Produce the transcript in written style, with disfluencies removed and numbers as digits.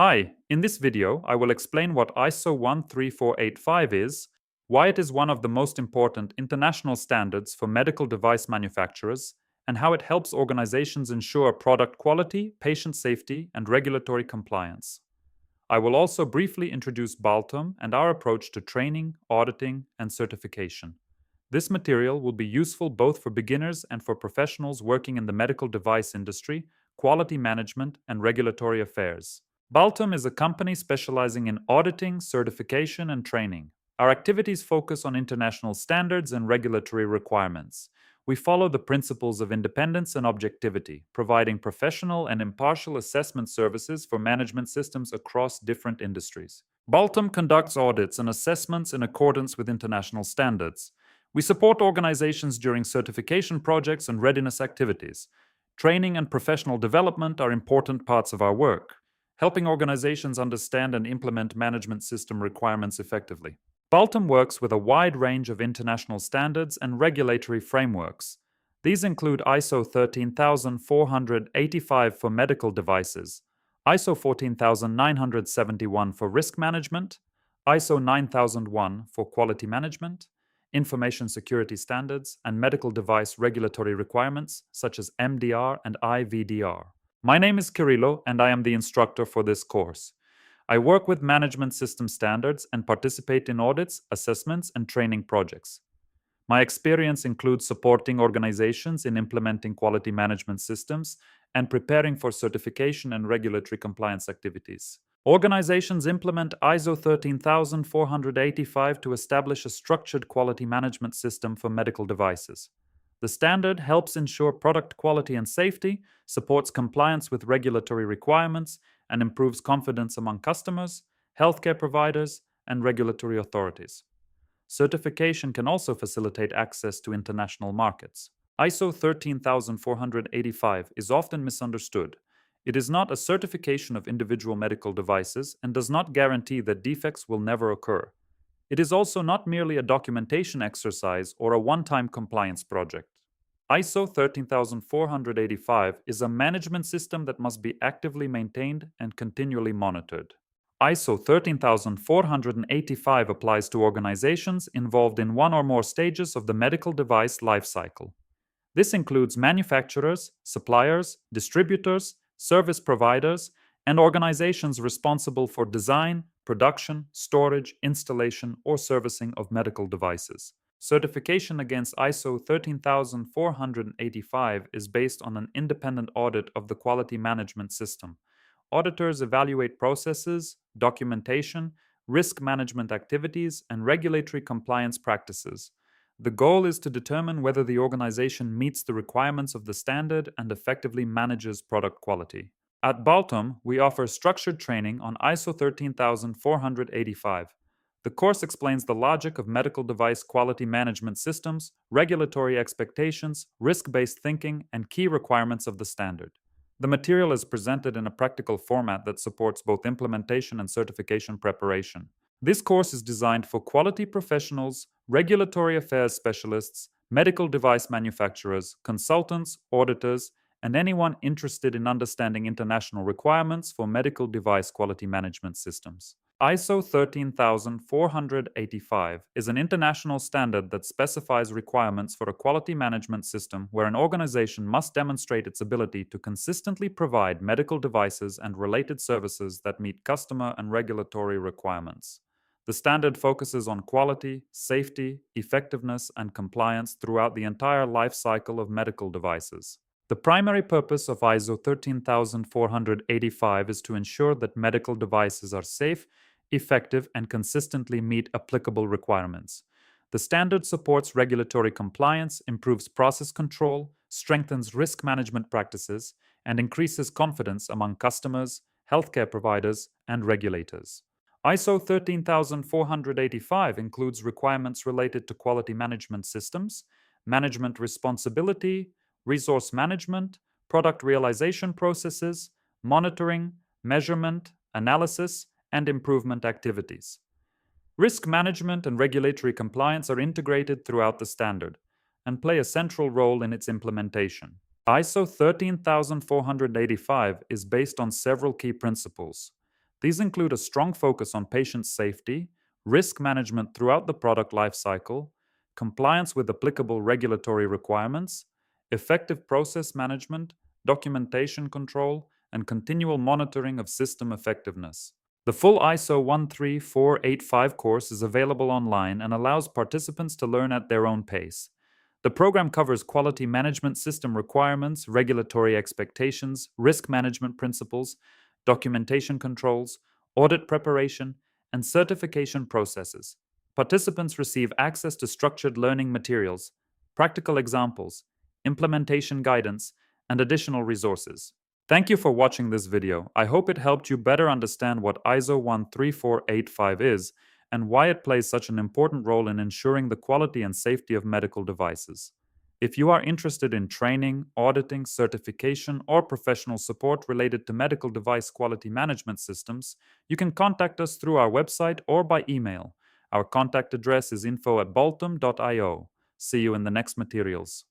Hi, in this video I will explain what ISO 13485 is, why it is one of the most important international standards for medical device manufacturers, and how it helps organizations ensure product quality, patient safety, and regulatory compliance. I will also briefly introduce BALTUM and our approach to training, auditing, and certification. This material will be useful both for beginners and for professionals working in the medical device industry, quality management, and regulatory affairs. BALTUM is a company specializing in auditing, certification, and training. Our activities focus on international standards and regulatory requirements. We follow the principles of independence and objectivity, providing professional and impartial assessment services for management systems across different industries. BALTUM conducts audits and assessments in accordance with international standards. We support organizations during certification projects and readiness activities. Training and professional development are important parts of our work, helping organizations understand and implement management system requirements effectively. BALTUM works with a wide range of international standards and regulatory frameworks. These include ISO 13485 for medical devices, ISO 14971 for risk management, ISO 9001 for quality management, information security standards, and medical device regulatory requirements such as MDR and IVDR. My name is Kyrylo, and I am the instructor for this course. I work with management system standards and participate in audits, assessments, and training projects. My experience includes supporting organizations in implementing quality management systems and preparing for certification and regulatory compliance activities. Organizations implement ISO 13485 to establish a structured quality management system for medical devices. The standard helps ensure product quality and safety, supports compliance with regulatory requirements, and improves confidence among customers, healthcare providers, and regulatory authorities. Certification can also facilitate access to international markets. ISO 13485 is often misunderstood. It is not a certification of individual medical devices and does not guarantee that defects will never occur. It is also not merely a documentation exercise or a one-time compliance project. ISO 13485 is a management system that must be actively maintained and continually monitored. ISO 13485 applies to organizations involved in one or more stages of the medical device lifecycle. This includes manufacturers, suppliers, distributors, service providers, and organizations responsible for design, production, storage, installation, or servicing of medical devices. Certification against ISO 13485 is based on an independent audit of the quality management system. Auditors evaluate processes, documentation, risk management activities, and regulatory compliance practices. The goal is to determine whether the organization meets the requirements of the standard and effectively manages product quality. At BALTUM, we offer structured training on ISO 13485. The course explains the logic of medical device quality management systems, regulatory expectations, risk-based thinking, and key requirements of the standard. The material is presented in a practical format that supports both implementation and certification preparation. This course is designed for quality professionals, regulatory affairs specialists, medical device manufacturers, consultants, auditors, and anyone interested in understanding international requirements for medical device quality management systems. ISO 13485 is an international standard that specifies requirements for a quality management system where an organization must demonstrate its ability to consistently provide medical devices and related services that meet customer and regulatory requirements. The standard focuses on quality, safety, effectiveness, and compliance throughout the entire life cycle of medical devices. The primary purpose of ISO 13485 is to ensure that medical devices are safe, effective, and consistently meet applicable requirements. The standard supports regulatory compliance, improves process control, strengthens risk management practices, and increases confidence among customers, healthcare providers, and regulators. ISO 13485 includes requirements related to quality management systems, management responsibility, resource management, product realization processes, monitoring, measurement, analysis, and improvement activities. Risk management and regulatory compliance are integrated throughout the standard and play a central role in its implementation. ISO 13485 is based on several key principles. These include a strong focus on patient safety, risk management throughout the product lifecycle, compliance with applicable regulatory requirements, effective process management, documentation control, and continual monitoring of system effectiveness. The full ISO 13485 course is available online and allows participants to learn at their own pace. The program covers quality management system requirements, regulatory expectations, risk management principles, documentation controls, audit preparation, and certification processes. Participants receive access to structured learning materials, practical examples, implementation guidance, and additional resources. Thank you for watching this video. I hope it helped you better understand what ISO 13485 is and why it plays such an important role in ensuring the quality and safety of medical devices. If you are interested in training, auditing, certification, or professional support related to medical device quality management systems, you can contact us through our website or by email. Our contact address is info@baltum.io. See you in the next materials.